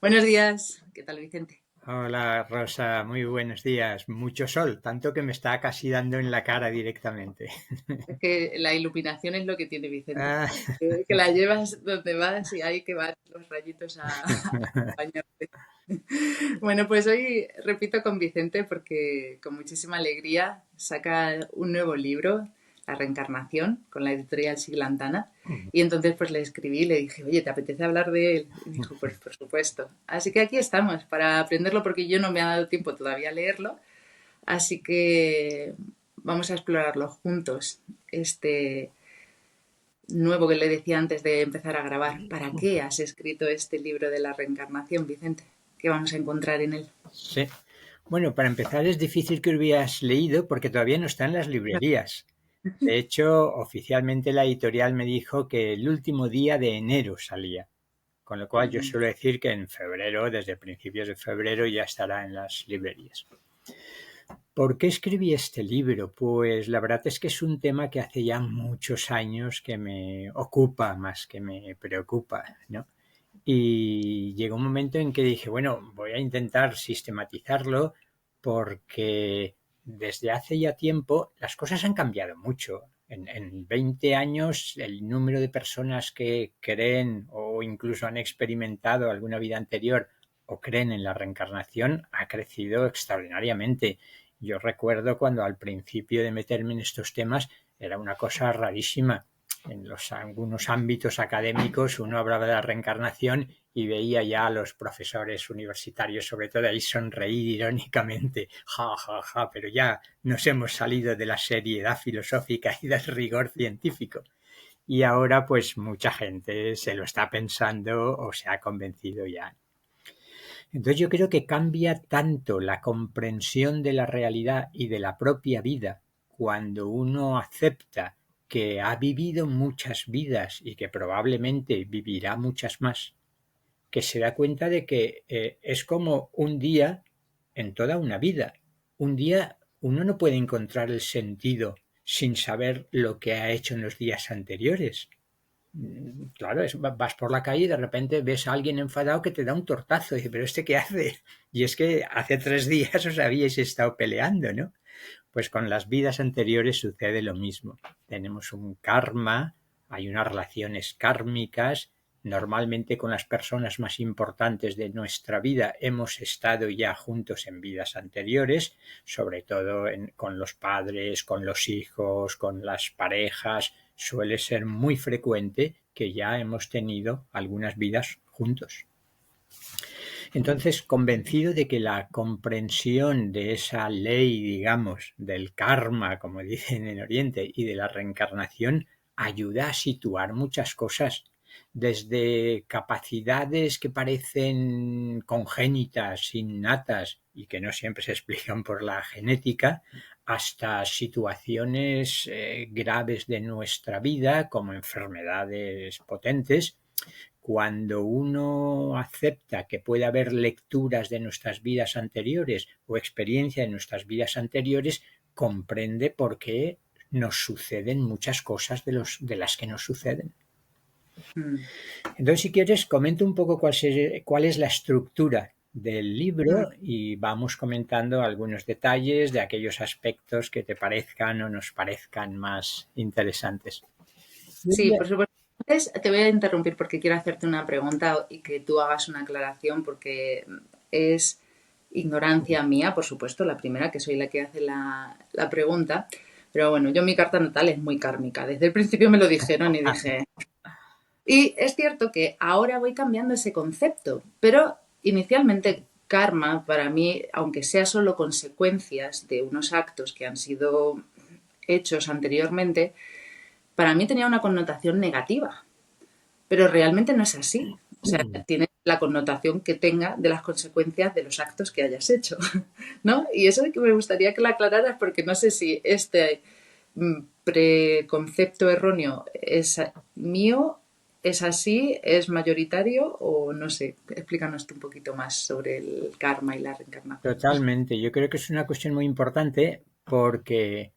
Buenos días, ¿qué tal, Vicente? Hola Rosa, muy buenos días. Mucho sol, tanto que me está casi dando en la cara directamente. Es que la iluminación es lo que tiene Vicente, Ah, que la llevas donde vas y hay que van los rayitos a acompañarte. Bueno, pues hoy repito con Vicente porque con muchísima alegría saca un nuevo libro, La Reencarnación, con la editorial Siglantana. Y entonces pues le escribí y le dije, oye, ¿te apetece hablar de él? Y dijo, pues por supuesto. Así que aquí estamos para aprenderlo porque yo no me ha dado tiempo todavía a leerlo. Así que vamos a explorarlo juntos. Este nuevo que le decía antes de empezar a grabar. ¿Para qué has escrito este libro de la reencarnación, Vicente? ¿Qué vamos a encontrar en él? sí. Bueno, para empezar es difícil que hubieras leído porque todavía no está en las librerías. De hecho, oficialmente la editorial me dijo que el último día de enero salía. Con lo cual yo suelo decir que en febrero, desde principios de febrero, ya estará en las librerías. ¿Por qué escribí este libro? Pues la verdad es que es un tema que hace ya muchos años que me ocupa más que me preocupa, ¿no? Y llegó un momento en que dije, bueno, voy a intentar sistematizarlo porque desde hace ya tiempo las cosas han cambiado mucho. En 20 años el número de personas que creen o incluso han experimentado alguna vida anterior o creen en la reencarnación ha crecido extraordinariamente. Yo recuerdo cuando al principio de meterme en estos temas era una cosa rarísima. En algunos ámbitos académicos uno hablaba de la reencarnación y veía ya a los profesores universitarios, sobre todo ahí, sonreír irónicamente, ja, ja, ja, pero ya nos hemos salido de la seriedad filosófica y del rigor científico. Y ahora pues mucha gente se lo está pensando o se ha convencido ya. Entonces yo creo que cambia tanto la comprensión de la realidad y de la propia vida cuando uno acepta que ha vivido muchas vidas y que probablemente vivirá muchas más, que se da cuenta de que es como un día en toda una vida. Un día uno no puede encontrar el sentido sin saber lo que ha hecho en los días anteriores. Claro, vas por la calle y de repente ves a alguien enfadado que te da un tortazo y dices, pero ¿este qué hace? Y es que hace 3 días os habíais estado peleando, ¿no? Pues con las vidas anteriores sucede lo mismo. Tenemos un karma, hay unas relaciones kármicas. Normalmente con las personas más importantes de nuestra vida hemos estado ya juntos en vidas anteriores, sobre todo con los padres, con los hijos, con las parejas. Suele ser muy frecuente que ya hemos tenido algunas vidas juntos. Entonces, convencido de que la comprensión de esa ley, digamos, del karma, como dicen en Oriente, y de la reencarnación, ayuda a situar muchas cosas, desde capacidades que parecen congénitas, innatas, y que no siempre se explican por la genética, hasta situaciones graves de nuestra vida, como enfermedades potentes. Cuando uno acepta que puede haber lecturas de nuestras vidas anteriores o experiencia de nuestras vidas anteriores, comprende por qué nos suceden muchas cosas de las que nos suceden. Mm, Entonces, si quieres, comento un poco cuál es la estructura del libro y vamos comentando algunos detalles de aquellos aspectos que te parezcan o nos parezcan más interesantes. sí, por supuesto. Antes te voy a interrumpir porque quiero hacerte una pregunta y que tú hagas una aclaración porque es ignorancia mía, por supuesto, la primera, que soy la que hace la pregunta. Pero bueno, yo mi carta natal es muy kármica. Desde el principio me lo dijeron y dije, y es cierto que ahora voy cambiando ese concepto, pero inicialmente karma para mí, aunque sea solo consecuencias de unos actos que han sido hechos anteriormente, para mí tenía una connotación negativa, pero realmente no es así. O sea, tiene la connotación que tenga de las consecuencias de los actos que hayas hecho, ¿no? Y eso es que me gustaría que lo aclararas porque no sé si este preconcepto erróneo es mío, es así, es mayoritario o no sé. Explícanos tú un poquito más sobre el karma y la reencarnación. Totalmente. Yo creo que es una cuestión muy importante porque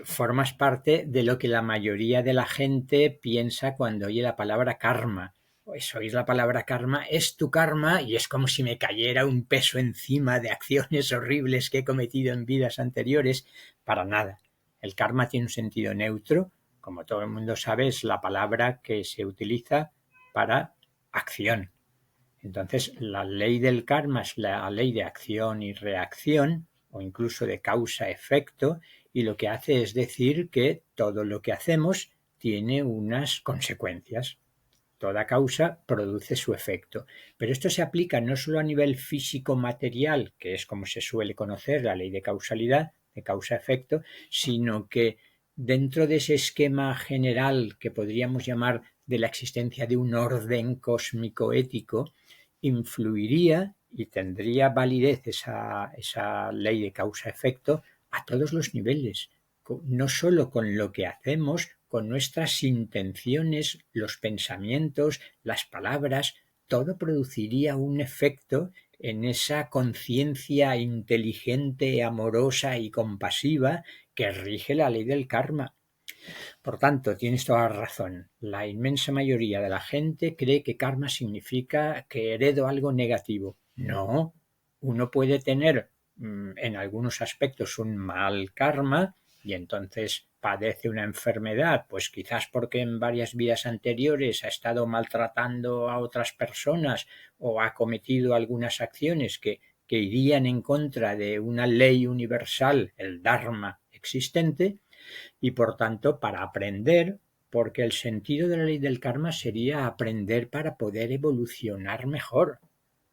formas parte de lo que la mayoría de la gente piensa cuando oye la palabra karma. pues oís la palabra karma, es tu karma y es como si me cayera un peso encima de acciones horribles que he cometido en vidas anteriores. Para nada. El karma tiene un sentido neutro. Como todo el mundo sabe, es la palabra que se utiliza para acción. Entonces, la ley del karma es la ley de acción y reacción, o incluso de causa-efecto, y lo que hace es decir que todo lo que hacemos tiene unas consecuencias. Toda causa produce su efecto. Pero esto se aplica no solo a nivel físico-material, que es como se suele conocer la ley de causalidad, de causa-efecto, sino que dentro de ese esquema general que podríamos llamar de la existencia de un orden cósmico ético, influiría y tendría validez esa ley de causa-efecto a todos los niveles, no solo con lo que hacemos, con nuestras intenciones, los pensamientos, las palabras, todo produciría un efecto en esa conciencia inteligente, amorosa y compasiva que rige la ley del karma. Por tanto, tienes toda la razón. La inmensa mayoría de la gente cree que karma significa que heredo algo negativo. No, uno puede tener en algunos aspectos un mal karma y entonces padece una enfermedad, pues quizás porque en varias vidas anteriores ha estado maltratando a otras personas o ha cometido algunas acciones que irían en contra de una ley universal, el Dharma existente, y por tanto para aprender, porque el sentido de la ley del karma sería aprender para poder evolucionar mejor.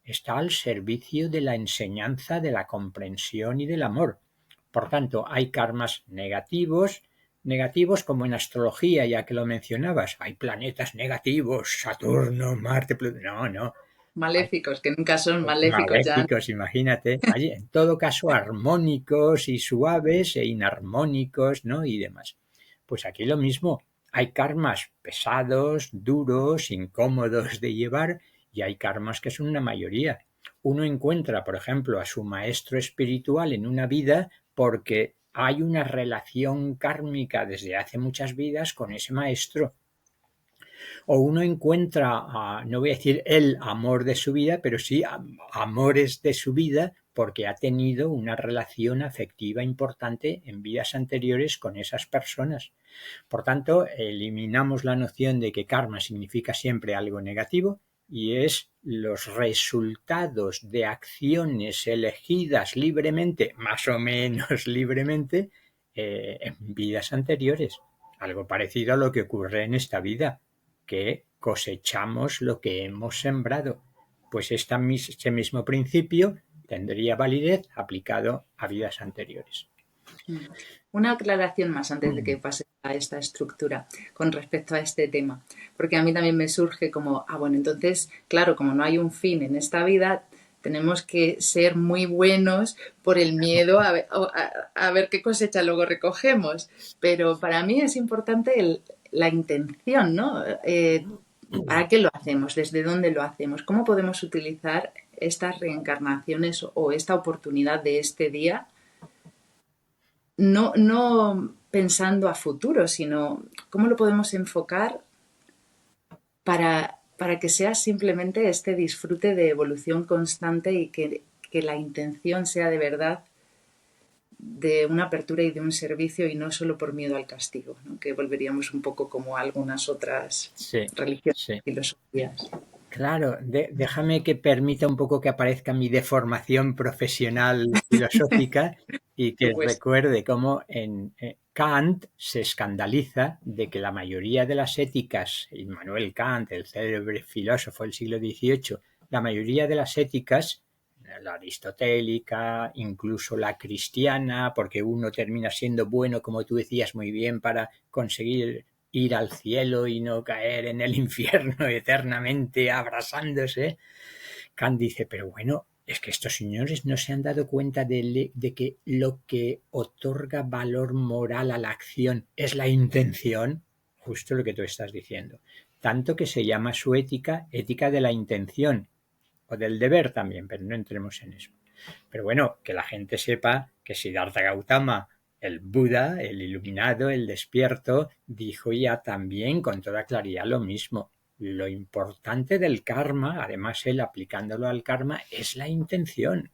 Está al servicio de la enseñanza, de la comprensión y del amor. Por tanto, hay karmas negativos, negativos como en astrología, ya que lo mencionabas. Hay planetas negativos, Saturno, Marte, Plutón. No, no. Maléficos, que nunca son maléficos ya. Maléficos, imagínate. Hay, en todo caso, armónicos y suaves e inarmónicos, ¿no? Y demás. Pues aquí lo mismo. Hay karmas pesados, duros, incómodos de llevar, y hay karmas que son una mayoría. Uno encuentra, por ejemplo, a su maestro espiritual en una vida porque hay una relación kármica desde hace muchas vidas con ese maestro, o uno encuentra, no voy a decir el amor de su vida, pero sí amores de su vida porque ha tenido una relación afectiva importante en vidas anteriores con esas personas. Por tanto, eliminamos la noción de que karma significa siempre algo negativo y es los resultados de acciones elegidas libremente, más o menos libremente, en vidas anteriores. Algo parecido a lo que ocurre en esta vida, que cosechamos lo que hemos sembrado. Pues este mismo principio tendría validez aplicado a vidas anteriores. Una aclaración más antes de que pase a esta estructura con respecto a este tema, porque a mí también me surge como, bueno, entonces, claro, como no hay un fin en esta vida, tenemos que ser muy buenos por el miedo a ver qué cosecha luego recogemos. Pero para mí es importante la intención, ¿no? ¿Para qué lo hacemos? ¿Desde dónde lo hacemos? ¿Cómo podemos utilizar estas reencarnaciones o esta oportunidad de este día? No pensando a futuro, sino cómo lo podemos enfocar para que sea simplemente este disfrute de evolución constante y que la intención sea de verdad de una apertura y de un servicio y no solo por miedo al castigo, ¿no? Que volveríamos un poco como a algunas otras Sí, religiones sí. y filosofías. Claro, déjame que permita un poco que aparezca mi deformación profesional filosófica y que Pues recuerde cómo en Kant se escandaliza de que la mayoría de las éticas, Immanuel Kant, el célebre filósofo del siglo XVIII, la mayoría de las éticas, la aristotélica, incluso la cristiana, porque uno termina siendo bueno, como tú decías muy bien, para conseguir ir al cielo y no caer en el infierno eternamente abrasándose. Kant dice, pero bueno, es que estos señores no se han dado cuenta de que lo que otorga valor moral a la acción es la intención, justo lo que tú estás diciendo. Tanto que se llama su ética ética de la intención, o del deber también, pero no entremos en eso. Pero bueno, que la gente sepa que Siddhartha Gautama, el Buda, el iluminado, el despierto, dijo ya también con toda claridad lo mismo. Lo importante del karma, además él aplicándolo al karma, es la intención.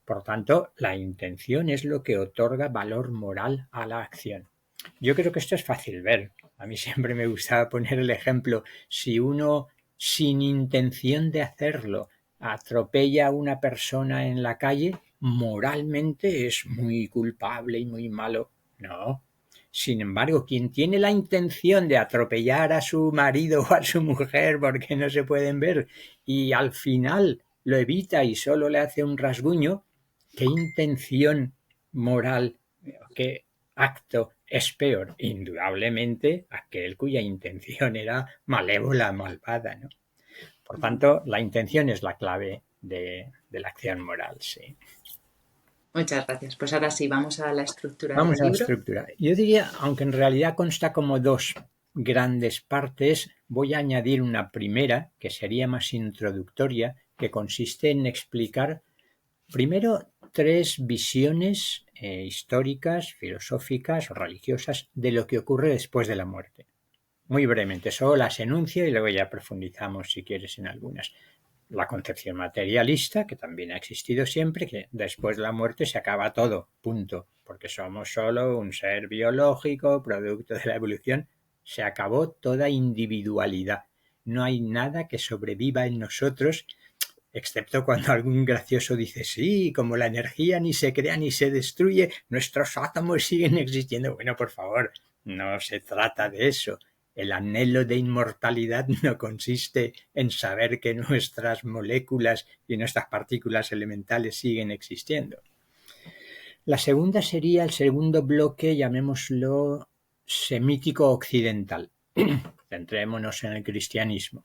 Por tanto, la intención es lo que otorga valor moral a la acción. Yo creo que esto es fácil ver. A mí siempre me gustaba poner el ejemplo, si uno sin intención de hacerlo atropella a una persona en la calle, moralmente es muy culpable y muy malo. No. Sin embargo, quien tiene la intención de atropellar a su marido o a su mujer porque no se pueden ver y al final lo evita y solo le hace un rasguño, ¿qué intención moral, qué acto es peor? Indudablemente aquel cuya intención era malévola, malvada, ¿no? Por tanto, la intención es la clave de la acción moral, sí. Muchas gracias. Pues ahora sí, vamos a la estructura del Vamos a la libro. estructura. Yo diría, aunque en realidad consta como dos grandes partes, voy a añadir una primera, que sería más introductoria, que consiste en explicar primero tres visiones históricas, filosóficas o religiosas de lo que ocurre después de la muerte. Muy brevemente, solo las enuncio y luego ya profundizamos, si quieres, en algunas. La concepción materialista, que también ha existido siempre, que después de la muerte se acaba todo, punto, porque somos solo un ser biológico, producto de la evolución, se acabó toda individualidad. No hay nada que sobreviva en nosotros, excepto cuando algún gracioso dice, sí, como la energía ni se crea ni se destruye, nuestros átomos siguen existiendo. Bueno, por favor, no se trata de eso. El anhelo de inmortalidad no consiste en saber que nuestras moléculas y nuestras partículas elementales siguen existiendo. La segunda sería el segundo bloque, llamémoslo semítico occidental. Centrémonos en el cristianismo.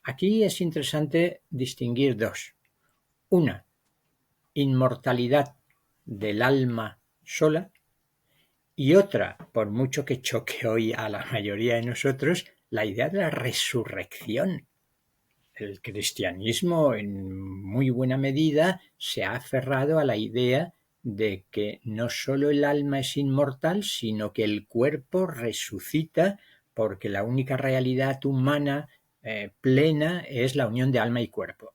Aquí es interesante distinguir dos. Una, inmortalidad del alma sola, y otra, por mucho que choque hoy a la mayoría de nosotros, la idea de la resurrección. El cristianismo en muy buena medida se ha aferrado a la idea de que no solo el alma es inmortal, sino que el cuerpo resucita, porque la única realidad humana plena es la unión de alma y cuerpo.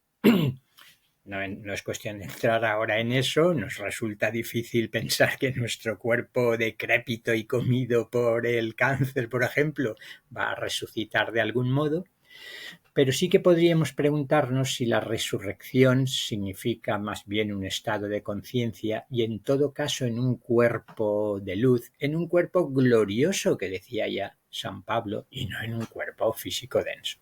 No es cuestión de entrar ahora en eso, nos resulta difícil pensar que nuestro cuerpo decrépito y comido por el cáncer, por ejemplo, va a resucitar de algún modo, pero sí que podríamos preguntarnos si la resurrección significa más bien un estado de conciencia y en todo caso en un cuerpo de luz, en un cuerpo glorioso que decía ya San Pablo y no en un cuerpo físico denso.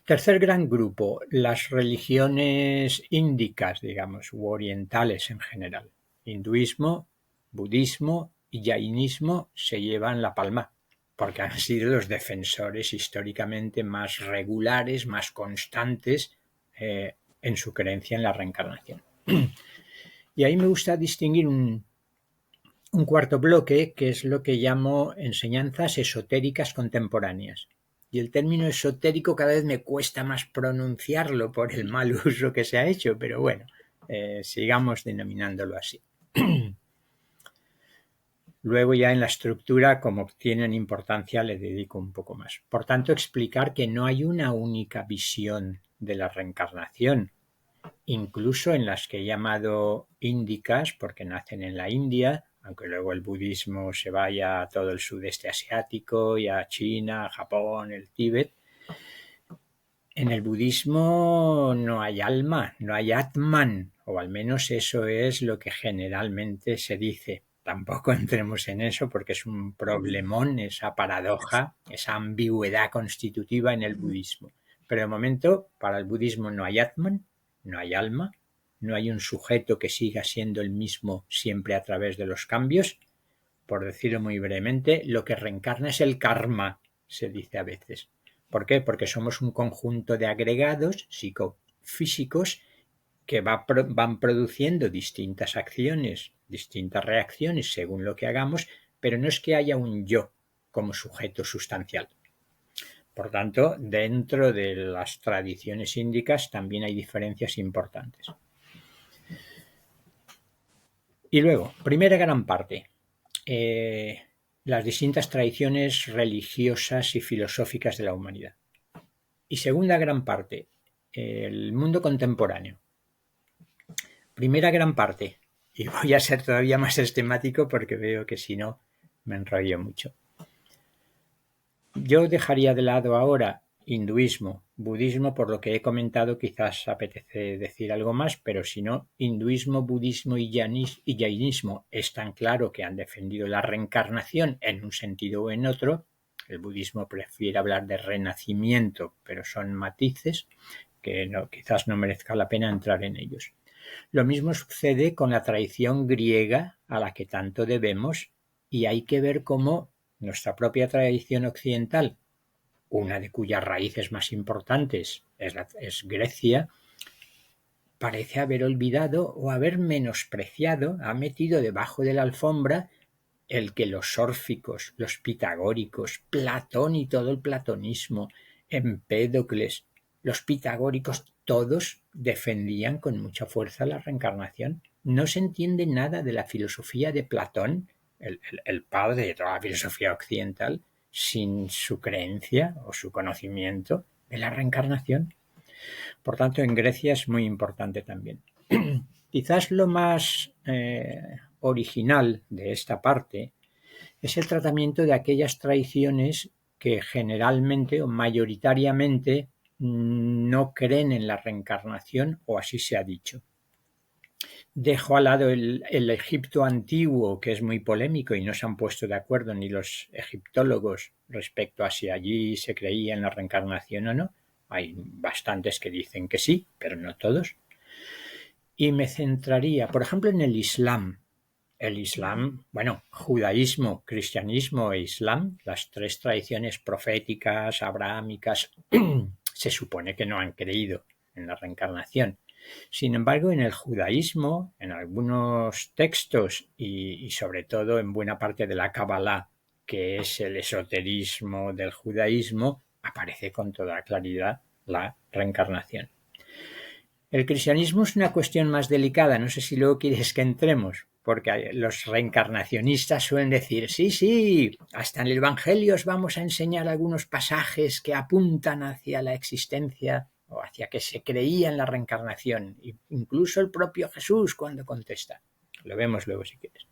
Tercer gran grupo, las religiones índicas, digamos, u orientales en general. Hinduismo, budismo y jainismo se llevan la palma, porque han sido los defensores históricamente más regulares, más constantes en su creencia en la reencarnación. Y ahí me gusta distinguir un cuarto bloque, que es lo que llamo enseñanzas esotéricas contemporáneas. Y el término esotérico cada vez me cuesta más pronunciarlo por el mal uso que se ha hecho, pero bueno, sigamos denominándolo así. Luego ya en la estructura, como tienen importancia, le dedico un poco más. Por tanto, explicar que no hay una única visión de la reencarnación, incluso en las que he llamado índicas, porque nacen en la India, aunque luego el budismo se vaya a todo el sudeste asiático y a China, Japón, el Tíbet. En el budismo no hay alma, no hay Atman, o al menos eso es lo que generalmente se dice. Tampoco entremos en eso porque es un problemón, esa paradoja, esa ambigüedad constitutiva en el budismo. Pero de momento, para el budismo no hay Atman, no hay alma, no hay un sujeto que siga siendo el mismo siempre a través de los cambios. Por decirlo muy brevemente, lo que reencarna es el karma, se dice a veces. ¿Por qué? Porque somos un conjunto de agregados psicofísicos que van produciendo distintas acciones, distintas reacciones según lo que hagamos, pero no es que haya un yo como sujeto sustancial. Por tanto, dentro de las tradiciones índicas también hay diferencias importantes. Y luego, primera gran parte. las distintas tradiciones religiosas y filosóficas de la humanidad. Y segunda gran parte, el mundo contemporáneo. Primera gran parte, y voy a ser todavía más sistemático porque veo que si no me enrollo mucho. Yo dejaría de lado ahora hinduismo, budismo, por lo que he comentado quizás apetece decir algo más, pero si no, hinduismo, budismo y jainismo es tan claro que han defendido la reencarnación en un sentido o en otro. El budismo prefiere hablar de renacimiento, pero son matices que quizás no merezca la pena entrar en ellos. Lo mismo sucede con la tradición griega a la que tanto debemos, y hay que ver cómo nuestra propia tradición occidental, una de cuyas raíces más importantes es Grecia, parece haber olvidado o haber menospreciado, ha metido debajo de la alfombra el que los órficos, los pitagóricos, Platón y todo el platonismo, Empédocles, los pitagóricos, todos defendían con mucha fuerza la reencarnación. No se entiende nada de la filosofía de Platón, el padre de toda la filosofía occidental, sin su creencia o su conocimiento de la reencarnación. Por tanto, en Grecia es muy importante también. Quizás lo más original de esta parte es el tratamiento de aquellas tradiciones que generalmente o mayoritariamente no creen en la reencarnación, o así se ha dicho. Dejo al lado el Egipto antiguo, que es muy polémico y no se han puesto de acuerdo ni los egiptólogos respecto a si allí se creía en la reencarnación o no. Hay bastantes que dicen que sí, pero no todos. Y me centraría, por ejemplo, en el Islam. El Islam, bueno, judaísmo, cristianismo e Islam, las tres tradiciones proféticas, abrahámicas, se supone que no han creído en la reencarnación. Sin embargo, en el judaísmo, en algunos textos y sobre todo en buena parte de la Kabbalah, que es el esoterismo del judaísmo, aparece con toda claridad la reencarnación. El cristianismo es una cuestión más delicada, no sé si luego quieres que entremos, porque los reencarnacionistas suelen decir, sí, hasta en el Evangelio os vamos a enseñar algunos pasajes que apuntan hacia la existencia o hacia que se creía en la reencarnación, incluso el propio Jesús cuando contesta. Lo vemos luego si quieres.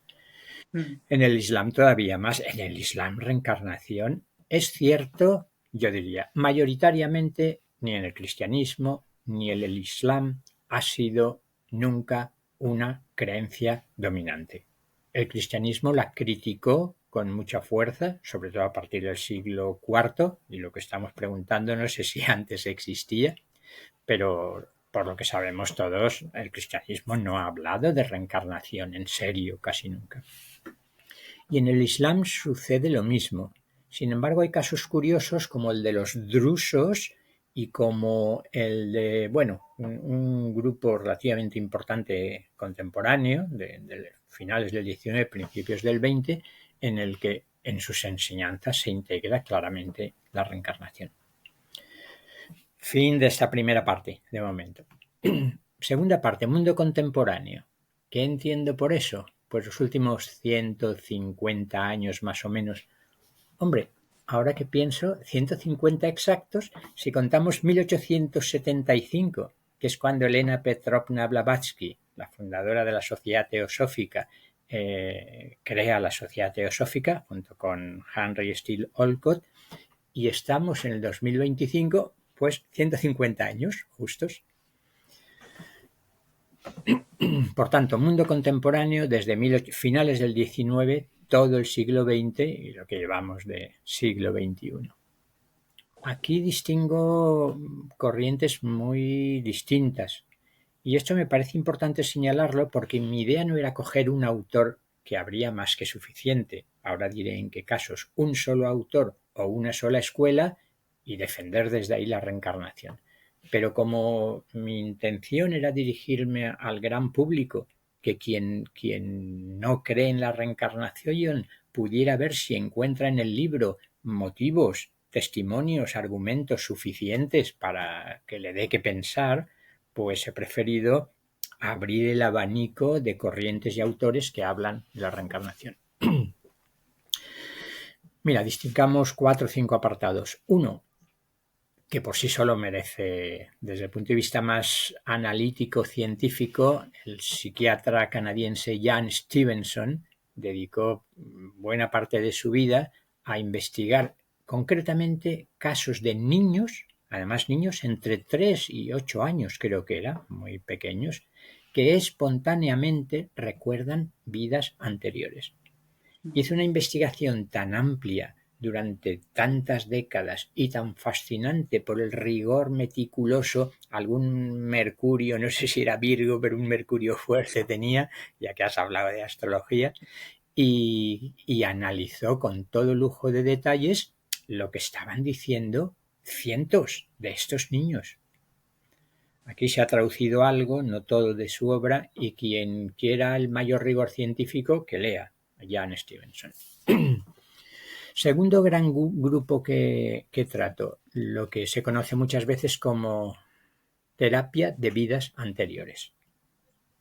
En el Islam todavía más, en el Islam reencarnación es cierto, yo diría, mayoritariamente ni en el cristianismo ni en el Islam ha sido nunca una creencia dominante. El cristianismo la criticó con mucha fuerza, sobre todo a partir del siglo IV, y lo que estamos preguntando no sé si antes existía, pero por lo que sabemos todos, el cristianismo no ha hablado de reencarnación en serio casi nunca. Y en el Islam sucede lo mismo. Sin embargo, hay casos curiosos como el de los drusos y como el de, un grupo relativamente importante contemporáneo de finales del XIX, principios del XX, en el que en sus enseñanzas se integra claramente la reencarnación. Fin de esta primera parte, de momento. Segunda parte, mundo contemporáneo. ¿Qué entiendo por eso? Pues los últimos 150 años más o menos. Hombre, ahora que pienso, 150 exactos si contamos 1875, que es cuando Elena Petrovna Blavatsky, la fundadora de la Sociedad Teosófica, crea la Sociedad Teosófica junto con Henry Steele Olcott, y estamos en el 2025, pues 150 años justos. Por tanto, mundo contemporáneo desde finales del XIX, todo el siglo XX y lo que llevamos de siglo XXI. Aquí distingo corrientes muy distintas y esto me parece importante señalarlo porque mi idea no era coger un autor, que habría más que suficiente, ahora diré en qué casos, un solo autor o una sola escuela y defender desde ahí la reencarnación. Pero como mi intención era dirigirme al gran público, que quien no cree en la reencarnación pudiera ver si encuentra en el libro motivos, testimonios, argumentos suficientes para que le dé que pensar, pues he preferido abrir el abanico de corrientes y autores que hablan de la reencarnación. Mira, distingamos 4 o 5 apartados. Uno, que por sí solo merece, desde el punto de vista más analítico, científico, el psiquiatra canadiense Jan Stevenson dedicó buena parte de su vida a investigar concretamente casos de niños, además niños entre 3 y 8 años creo que era, muy pequeños, que espontáneamente recuerdan vidas anteriores. Hizo una investigación tan amplia durante tantas décadas y tan fascinante por el rigor meticuloso, algún Mercurio, no sé si era Virgo, pero un Mercurio fuerte tenía, ya que has hablado de astrología, y analizó con todo lujo de detalles lo que estaban diciendo cientos de estos niños. Aquí se ha traducido algo, no todo de su obra, y quien quiera el mayor rigor científico, que lea a Jan Stevenson. Segundo gran grupo que trato, lo que se conoce muchas veces como terapia de vidas anteriores.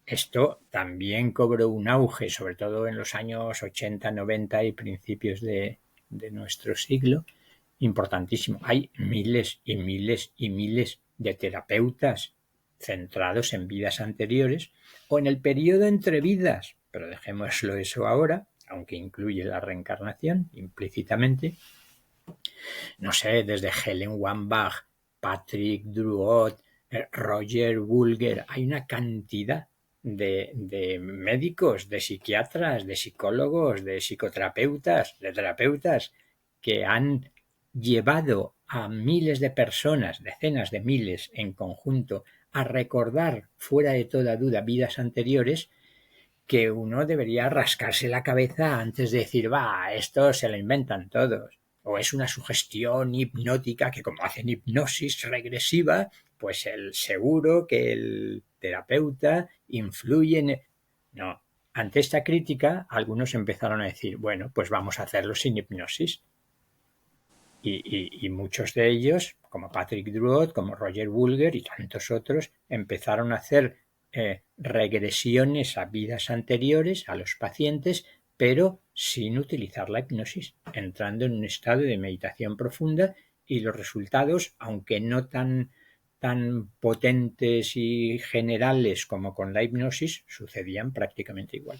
Esto también cobró un auge, sobre todo en los años 80, 90 y principios de nuestro siglo, importantísimo. Hay miles y miles y miles de terapeutas centrados en vidas anteriores o en el periodo entre vidas, pero dejémoslo eso ahora, aunque incluye la reencarnación implícitamente. No sé, desde Helen Wambach, Patrick Druot, Roger Woolger, hay una cantidad de médicos, de psiquiatras, de psicólogos, de psicoterapeutas, de terapeutas que han llevado a miles de personas, decenas de miles en conjunto, a recordar fuera de toda duda vidas anteriores, que uno debería rascarse la cabeza antes de decir, va, esto se lo inventan todos. O es una sugestión hipnótica que como hacen hipnosis regresiva, pues el seguro que el terapeuta influye en... No, ante esta crítica algunos empezaron a decir, bueno, pues vamos a hacerlo sin hipnosis. Y muchos de ellos, como Patrick Druot, como Roger Woolger y tantos otros, empezaron a hacer regresiones a vidas anteriores a los pacientes, pero sin utilizar la hipnosis, entrando en un estado de meditación profunda, y los resultados, aunque no tan potentes y generales como con la hipnosis, sucedían prácticamente igual.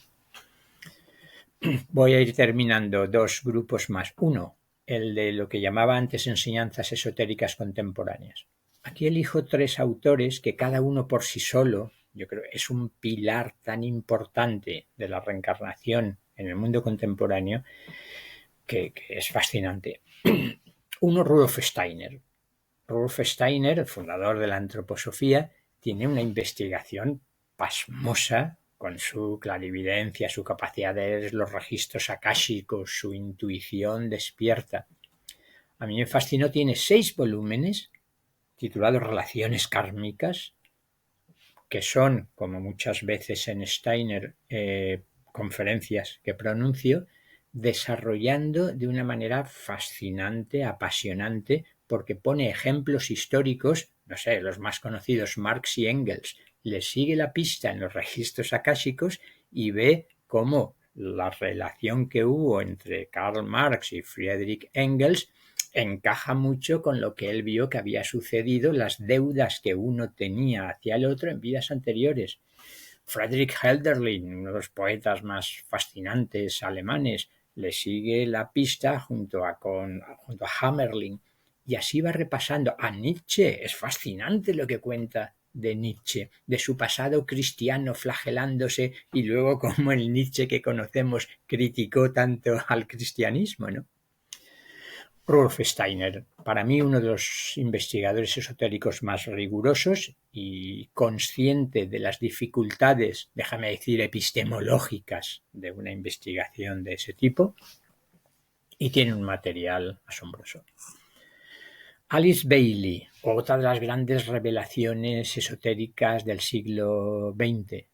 Voy a ir terminando. Dos grupos más. Uno, el de lo que llamaba antes enseñanzas esotéricas contemporáneas. Aquí elijo tres autores que cada uno por sí solo, yo creo, es un pilar tan importante de la reencarnación en el mundo contemporáneo que es fascinante. Uno, Rudolf Steiner. Rudolf Steiner, el fundador de la antroposofía, tiene una investigación pasmosa con su clarividencia, su capacidad de ver los registros akáshicos, su intuición despierta. A mí me fascinó, tiene 6 volúmenes titulados Relaciones kármicas, que son, como muchas veces en Steiner, conferencias que pronuncio, desarrollando de una manera fascinante, apasionante, porque pone ejemplos históricos, no sé, los más conocidos, Marx y Engels, le sigue la pista en los registros akáshicos y ve cómo la relación que hubo entre Karl Marx y Friedrich Engels encaja mucho con lo que él vio que había sucedido, las deudas que uno tenía hacia el otro en vidas anteriores. Friedrich Hölderlin, uno de los poetas más fascinantes alemanes, le sigue la pista junto a Hammerling, y así va repasando. A Nietzsche, es fascinante lo que cuenta de Nietzsche, de su pasado cristiano flagelándose, y luego como el Nietzsche que conocemos criticó tanto al cristianismo, ¿no? Rudolf Steiner, para mí uno de los investigadores esotéricos más rigurosos y consciente de las dificultades, déjame decir, epistemológicas de una investigación de ese tipo, y tiene un material asombroso. Alice Bailey, otra de las grandes revelaciones esotéricas del siglo XX,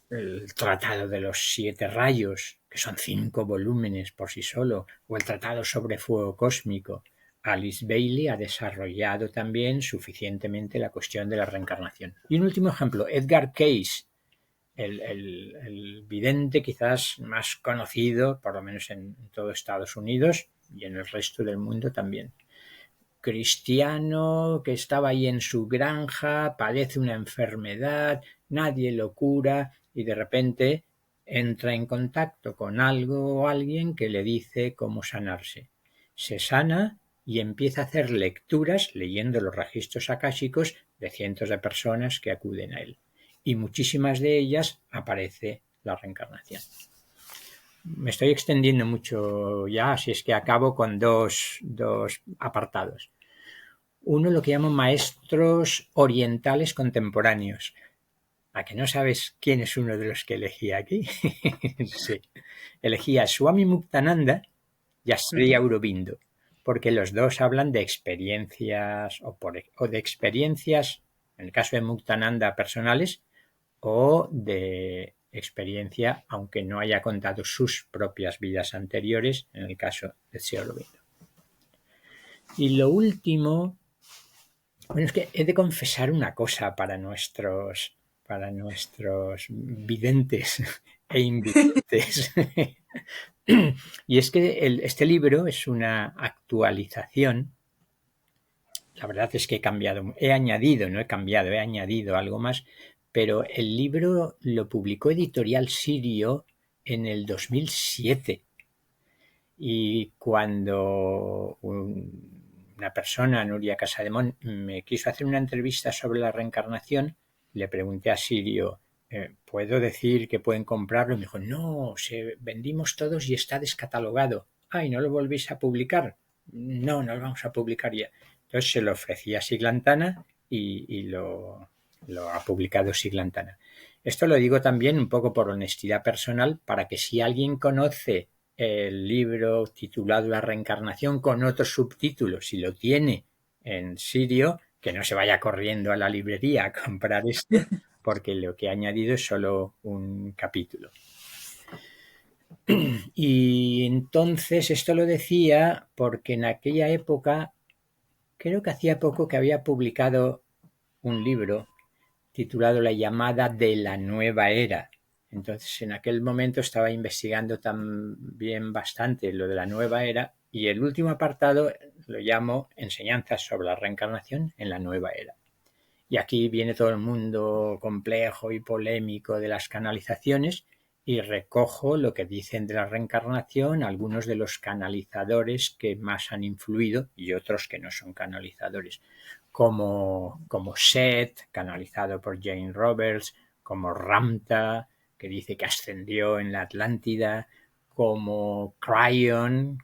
el Tratado de los 7 Rayos, que son 5 volúmenes por sí solo, o el Tratado sobre Fuego Cósmico. Alice Bailey ha desarrollado también suficientemente la cuestión de la reencarnación. Y un último ejemplo, Edgar Cayce, el vidente quizás más conocido, por lo menos en todo Estados Unidos y en el resto del mundo también. Cristiano que estaba ahí en su granja, padece una enfermedad, nadie lo cura y de repente entra en contacto con algo o alguien que le dice cómo sanarse. Se sana y empieza a hacer lecturas leyendo los registros akáshicos de cientos de personas que acuden a él. Y muchísimas de ellas aparece la reencarnación. Me estoy extendiendo mucho ya, así es que acabo con dos apartados. Uno lo que llamo maestros orientales contemporáneos. ¿A que no sabes quién es uno de los que elegí aquí? Sí. Elegí a Swami Muktananda y a Sri Aurobindo, porque los dos hablan de experiencias o de experiencias, en el caso de Muktananda, personales, o de experiencia, aunque no haya contado sus propias vidas anteriores, en el caso de Sri Aurobindo. Y lo último, bueno, es que he de confesar una cosa para nuestros videntes e invidentes. Y es que este libro es una actualización. La verdad es que he añadido algo más, pero el libro lo publicó Editorial Sirio en el 2007. Y cuando una persona, Nuria Casademón, me quiso hacer una entrevista sobre la reencarnación, le pregunté a Sirio, ¿puedo decir que pueden comprarlo? Y me dijo, no, vendimos todos y está descatalogado. Ay, ¿no lo volvéis a publicar? No, no lo vamos a publicar ya. Entonces se lo ofrecí a Siglantana y lo ha publicado Siglantana. Esto lo digo también un poco por honestidad personal, para que si alguien conoce el libro titulado La reencarnación con otros subtítulos, si lo tiene en sirio, que no se vaya corriendo a la librería a comprar este, porque lo que he añadido es solo un capítulo. Y entonces esto lo decía porque en aquella época, creo que hacía poco que había publicado un libro titulado La llamada de la nueva era. Entonces en aquel momento estaba investigando también bastante lo de la nueva era y el último apartado lo llamo Enseñanzas sobre la reencarnación en la nueva era. Y aquí viene todo el mundo complejo y polémico de las canalizaciones y recojo lo que dicen de la reencarnación algunos de los canalizadores que más han influido y otros que no son canalizadores, como Seth, canalizado por Jane Roberts, como Ramta, que dice que ascendió en la Atlántida, como Cryon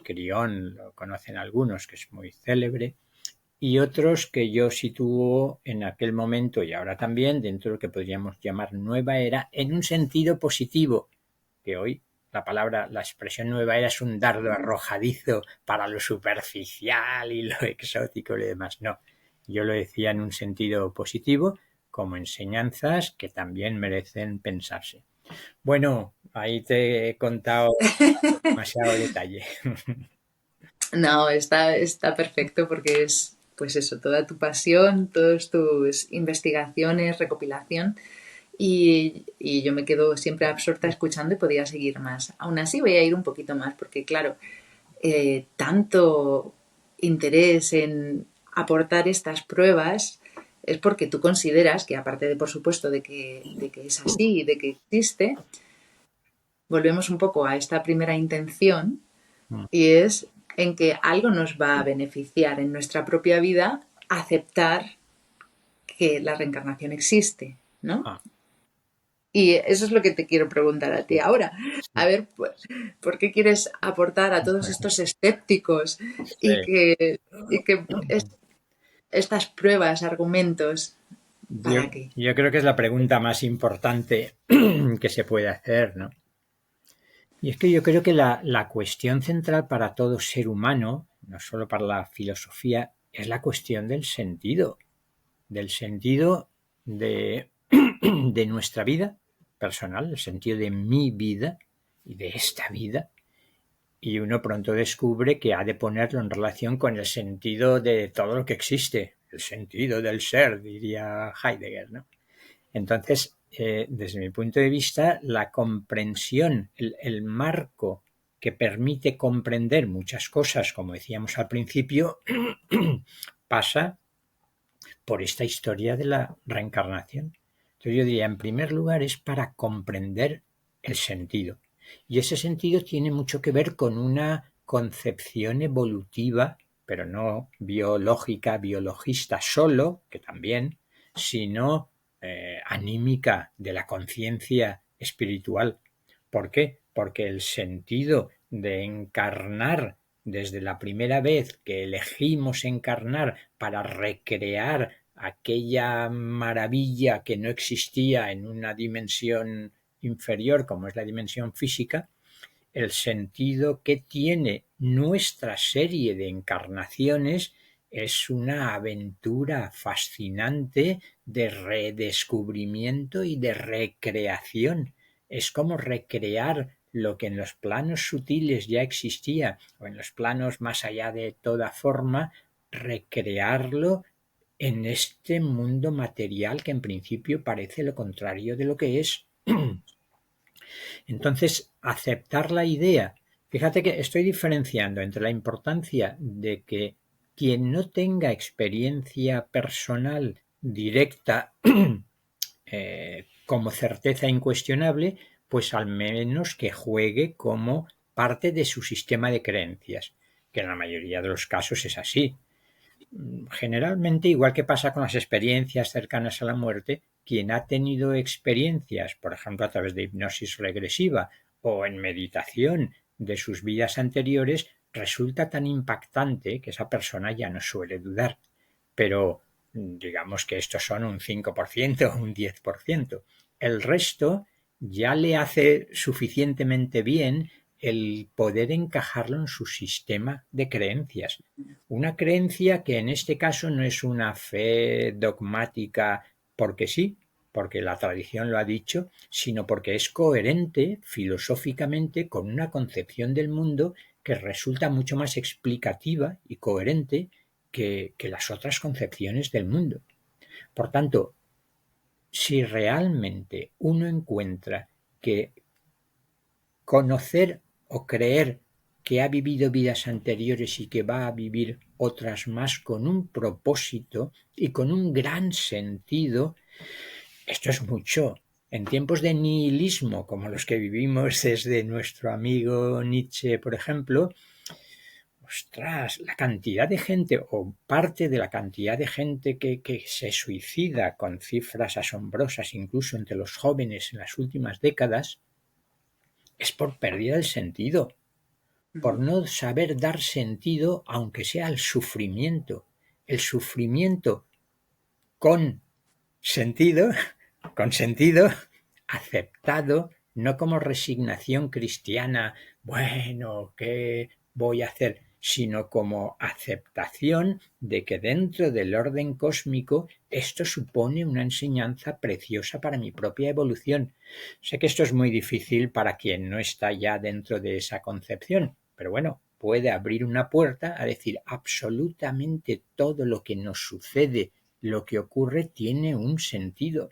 lo conocen algunos, que es muy célebre, y otros que yo sitúo en aquel momento y ahora también dentro de lo que podríamos llamar nueva era, en un sentido positivo, que hoy la expresión nueva era es un dardo arrojadizo para lo superficial y lo exótico y lo demás. No, yo lo decía en un sentido positivo, como enseñanzas que también merecen pensarse. Bueno, ahí te he contado demasiado detalle. No, está perfecto porque es, pues eso, toda tu pasión, todas tus investigaciones, recopilación. Y yo me quedo siempre absorta escuchando y podía seguir más. Aún así voy a ir un poquito más porque, claro, tanto interés en aportar estas pruebas es porque tú consideras que, aparte de, por supuesto, de que es así y de que existe, volvemos un poco a esta primera intención y es en que algo nos va a beneficiar en nuestra propia vida aceptar que la reencarnación existe, ¿no? Y eso es lo que te quiero preguntar a ti ahora. A ver, pues, ¿por qué quieres aportar a todos estos escépticos y que estas pruebas, argumentos, ¿para qué? Yo creo que es la pregunta más importante que se puede hacer, ¿no? Y es que yo creo que la cuestión central para todo ser humano, no solo para la filosofía, es la cuestión del sentido de, de nuestra vida personal, el sentido de mi vida y de esta vida. Y uno pronto descubre que ha de ponerlo en relación con el sentido de todo lo que existe, el sentido del ser, diría Heidegger, ¿no? Entonces, desde mi punto de vista, la comprensión, el marco que permite comprender muchas cosas, como decíamos al principio, pasa por esta historia de la reencarnación. Entonces yo diría, en primer lugar, es para comprender el sentido. Y ese sentido tiene mucho que ver con una concepción evolutiva, pero no biológica, biologista solo, que también, sino anímica de la conciencia espiritual. ¿Por qué? Porque el sentido de encarnar desde la primera vez que elegimos encarnar para recrear aquella maravilla que no existía en una dimensión inferior como es la dimensión física, el sentido que tiene nuestra serie de encarnaciones es una aventura fascinante de redescubrimiento y de recreación. Es como recrear lo que en los planos sutiles ya existía o en los planos más allá de toda forma, recrearlo en este mundo material que en principio parece lo contrario de lo que es. Entonces, aceptar la idea. Fíjate que estoy diferenciando entre la importancia de que quien no tenga experiencia personal directa como certeza incuestionable, pues al menos que juegue como parte de su sistema de creencias, que en la mayoría de los casos es así. Generalmente, igual que pasa con las experiencias cercanas a la muerte, quien ha tenido experiencias, por ejemplo, a través de hipnosis regresiva o en meditación de sus vidas anteriores, resulta tan impactante que esa persona ya no suele dudar. Pero digamos que estos son un 5% o un 10%. El resto ya le hace suficientemente bien el poder encajarlo en su sistema de creencias. Una creencia que en este caso no es una fe dogmática porque sí, porque la tradición lo ha dicho, sino porque es coherente filosóficamente con una concepción del mundo que resulta mucho más explicativa y coherente que las otras concepciones del mundo. Por tanto, si realmente uno encuentra que conocer o creer que ha vivido vidas anteriores y que va a vivir otras más con un propósito y con un gran sentido, esto es mucho. En tiempos de nihilismo, como los que vivimos desde nuestro amigo Nietzsche, por ejemplo, ostras, la cantidad de gente o parte de la cantidad de gente que se suicida con cifras asombrosas incluso entre los jóvenes en las últimas décadas es por pérdida del sentido, por no saber dar sentido aunque sea al sufrimiento. El sufrimiento con sentido, con sentido aceptado, no como resignación cristiana, bueno, ¿qué voy a hacer? Sino como aceptación de que dentro del orden cósmico esto supone una enseñanza preciosa para mi propia evolución. Sé que esto es muy difícil para quien no está ya dentro de esa concepción, pero bueno, puede abrir una puerta a decir absolutamente todo lo que nos sucede, lo que ocurre tiene un sentido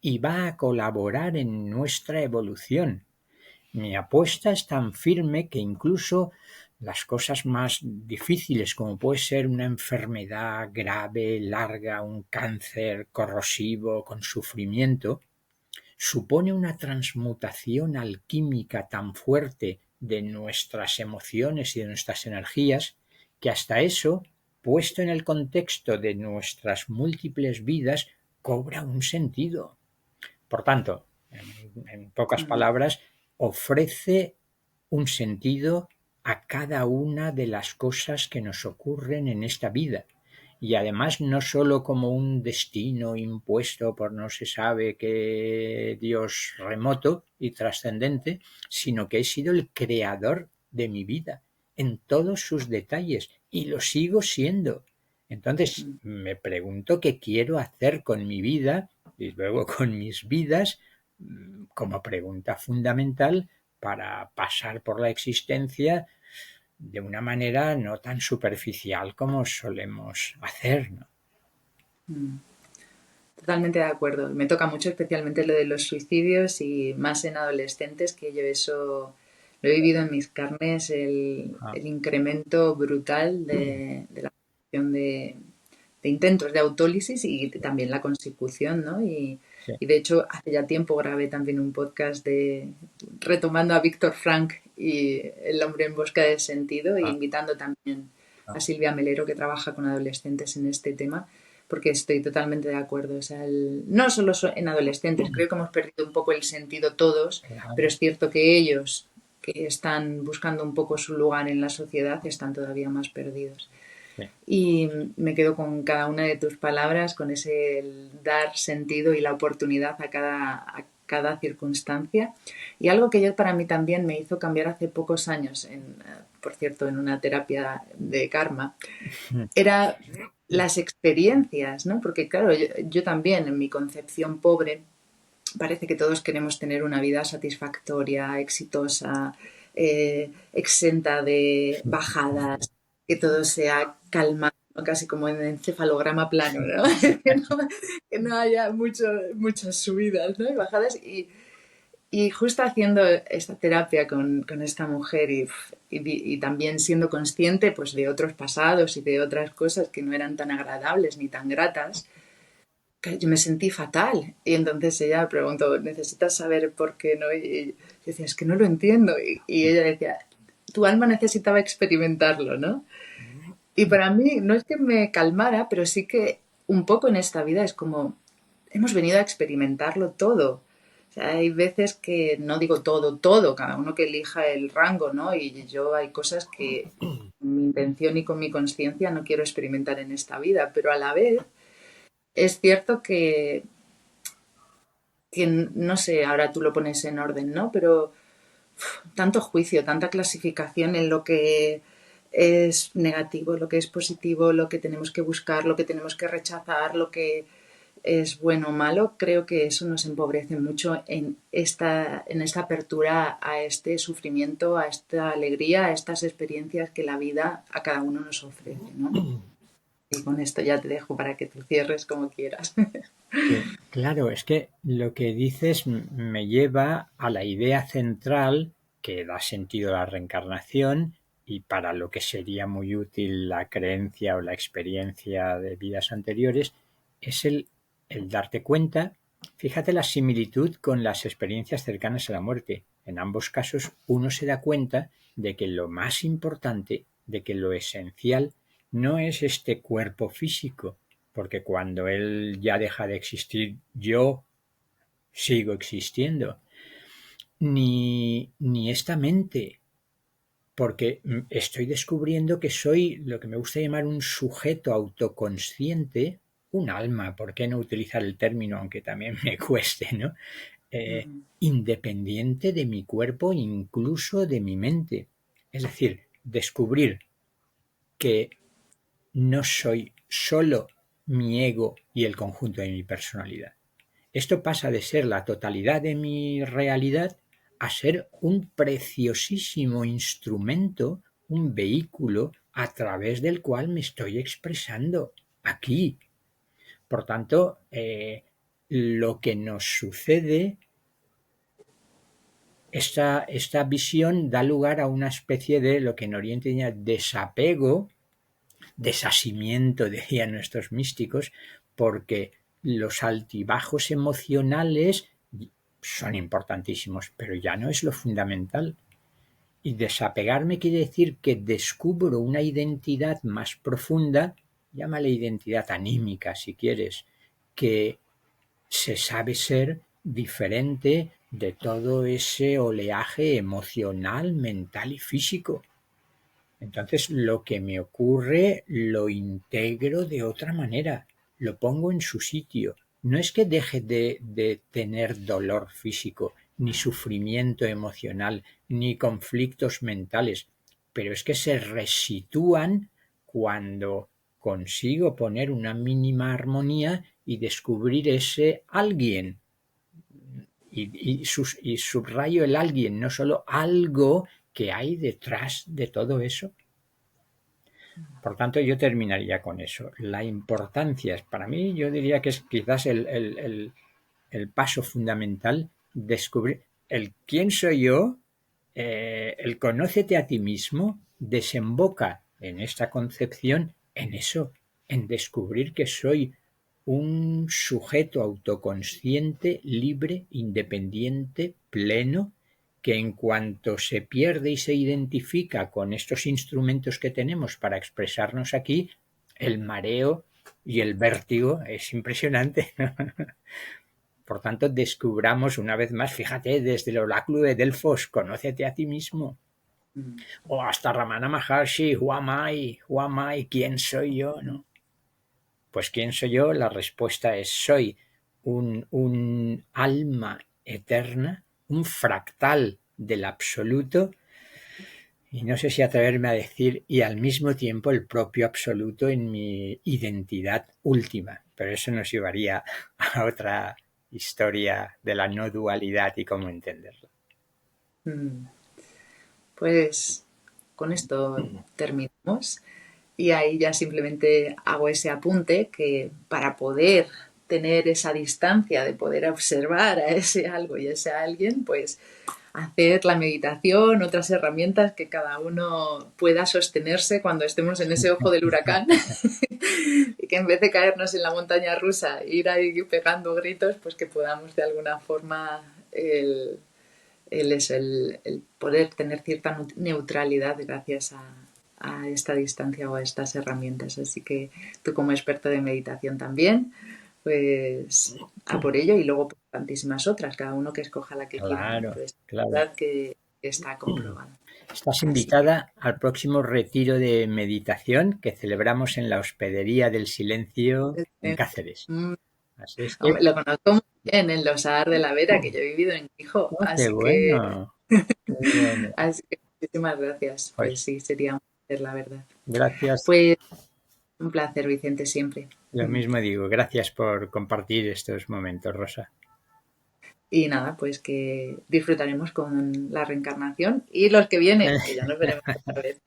y va a colaborar en nuestra evolución. Mi apuesta es tan firme que incluso las cosas más difíciles, como puede ser una enfermedad grave, larga, un cáncer corrosivo con sufrimiento, supone una transmutación alquímica tan fuerte de nuestras emociones y de nuestras energías que hasta eso, puesto en el contexto de nuestras múltiples vidas, cobra un sentido. Por tanto, en pocas palabras, ofrece un sentido a cada una de las cosas que nos ocurren en esta vida. Y además no sólo como un destino impuesto por no se sabe qué Dios remoto y trascendente, sino que he sido el creador de mi vida en todos sus detalles y lo sigo siendo. Entonces me pregunto qué quiero hacer con mi vida y luego con mis vidas como pregunta fundamental para pasar por la existencia de una manera no tan superficial como solemos hacer, ¿no? Totalmente de acuerdo. Me toca mucho, especialmente lo de los suicidios y más en adolescentes, que yo eso lo he vivido en mis carnes, Ah, el incremento brutal de la producción de intentos de autólisis y también la consecución, ¿no? sí. Y de hecho, hace ya tiempo grabé también un podcast retomando a Víctor Frank y El hombre en busca de sentido, y Ah, invitando también ah, a Silvia Melero, que trabaja con adolescentes en este tema, porque estoy totalmente de acuerdo. O sea, no solo en adolescentes, creo que hemos perdido un poco el sentido todos, pero claro. es cierto que ellos, que están buscando un poco su lugar en la sociedad, están todavía más perdidos. Sí. Y me quedo con cada una de tus palabras, con ese dar sentido y la oportunidad a cada circunstancia. Y algo que yo para mí también me hizo cambiar hace pocos años, por cierto, en una terapia de karma, era las experiencias, ¿no? Porque claro, yo también en mi concepción pobre parece que todos queremos tener una vida satisfactoria, exitosa, exenta de bajadas, que todo sea calmado, ¿no? Casi como en encefalograma plano, ¿no? Que no haya muchas subidas, ¿no? Y bajadas. Y justo haciendo esta terapia con esta mujer y también siendo consciente pues, de otros pasados y de otras cosas que no eran tan agradables ni tan gratas, que yo me sentí fatal. Y entonces ella me preguntó, ¿necesitas saber por qué no? Y yo decía, es que no lo entiendo. Y ella decía, tu alma necesitaba experimentarlo, ¿no? Y para mí no es que me calmara, pero sí que un poco en esta vida es como, hemos venido a experimentarlo todo. O sea, hay veces que no digo todo, todo, cada uno que elija el rango, ¿no? Y yo hay cosas que con mi intención y con mi conciencia no quiero experimentar en esta vida, pero a la vez es cierto que no sé, ahora tú lo pones en orden, ¿no? Pero tanto juicio, tanta clasificación en lo que es negativo, lo que es positivo, lo que tenemos que buscar, lo que tenemos que rechazar, lo que es bueno o malo, creo que eso nos empobrece mucho en esta apertura a este sufrimiento, a esta alegría, a estas experiencias que la vida a cada uno nos ofrece, ¿no? Y con esto ya te dejo para que tú cierres como quieras. Sí, claro, es que lo que dices me lleva a la idea central que da sentido a la reencarnación y para lo que sería muy útil la creencia o la experiencia de vidas anteriores, es el darte cuenta, fíjate la similitud con las experiencias cercanas a la muerte. En ambos casos uno se da cuenta de que lo más importante, de que lo esencial no es este cuerpo físico, porque cuando él ya deja de existir, yo sigo existiendo, ni esta mente, porque estoy descubriendo que soy lo que me gusta llamar un sujeto autoconsciente, un alma, ¿por qué no utilizar el término, aunque también me cueste, ¿no? Independiente de mi cuerpo, incluso de mi mente. Es decir, descubrir que no soy solo mi ego y el conjunto de mi personalidad. Esto pasa de ser la totalidad de mi realidad a ser un preciosísimo instrumento, un vehículo a través del cual me estoy expresando aquí. Por tanto, lo que nos sucede, esta visión da lugar a una especie de lo que en Oriente llama desapego, desasimiento, decían nuestros místicos, porque los altibajos emocionales son importantísimos, pero ya no es lo fundamental. Y desapegarme quiere decir que descubro una identidad más profunda, llámale identidad anímica si quieres, que se sabe ser diferente de todo ese oleaje emocional, mental y físico. Entonces lo que me ocurre lo integro de otra manera, lo pongo en su sitio. No es que deje de tener dolor físico, ni sufrimiento emocional, ni conflictos mentales, pero es que se resitúan cuando consigo poner una mínima armonía y descubrir ese alguien. Y subrayo el alguien, no solo algo que hay detrás de todo eso. Por tanto, yo terminaría con eso. La importancia es, para mí, yo diría que es quizás el paso fundamental, descubrir el quién soy yo, el conócete a ti mismo, desemboca en esta concepción, en eso, en descubrir que soy un sujeto autoconsciente, libre, independiente, pleno, que en cuanto se pierde y se identifica con estos instrumentos que tenemos para expresarnos aquí, el mareo y el vértigo es impresionante. Por tanto, descubramos una vez más, fíjate, desde el oráculo de Delfos, conócete a ti mismo. O hasta Ramana Maharshi, who am I, ¿quién soy yo? ¿No? Pues ¿quién soy yo? La respuesta es soy un alma eterna, un fractal del absoluto, y no sé si atreverme a decir, y al mismo tiempo el propio absoluto en mi identidad última, pero eso nos llevaría a otra historia de la no dualidad y cómo entenderlo. Pues con esto terminamos y ahí ya simplemente hago ese apunte que para poder tener esa distancia de poder observar a ese algo y a ese alguien, pues hacer la meditación, otras herramientas que cada uno pueda sostenerse cuando estemos en ese ojo del huracán y que en vez de caernos en la montaña rusa e ir ahí pegando gritos, pues que podamos de alguna forma el poder tener cierta neutralidad gracias a esta distancia o a estas herramientas. Así que tú como experto de meditación también, pues a por ello y luego por tantísimas otras, cada uno que escoja la que quiera, ¿no? Pero es verdad que está comprobado. Estás invitada al próximo retiro de meditación que celebramos en la Hospedería del Silencio en Cáceres. Así es que... Lo conozco muy bien en Los Ahar de la Vera, que yo he vivido en Quijo. ¡Qué bueno! ¡Qué bueno! Así que muchísimas gracias. Pues sí, sería un placer, la verdad. Gracias. Pues un placer, Vicente, siempre. Lo mismo digo. Gracias por compartir estos momentos, Rosa. Y nada, pues que disfrutaremos con la reencarnación y los que vienen, que ya nos veremos otra vez.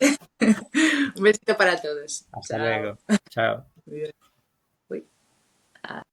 Un besito para todos. Hasta luego. Chao. Uy.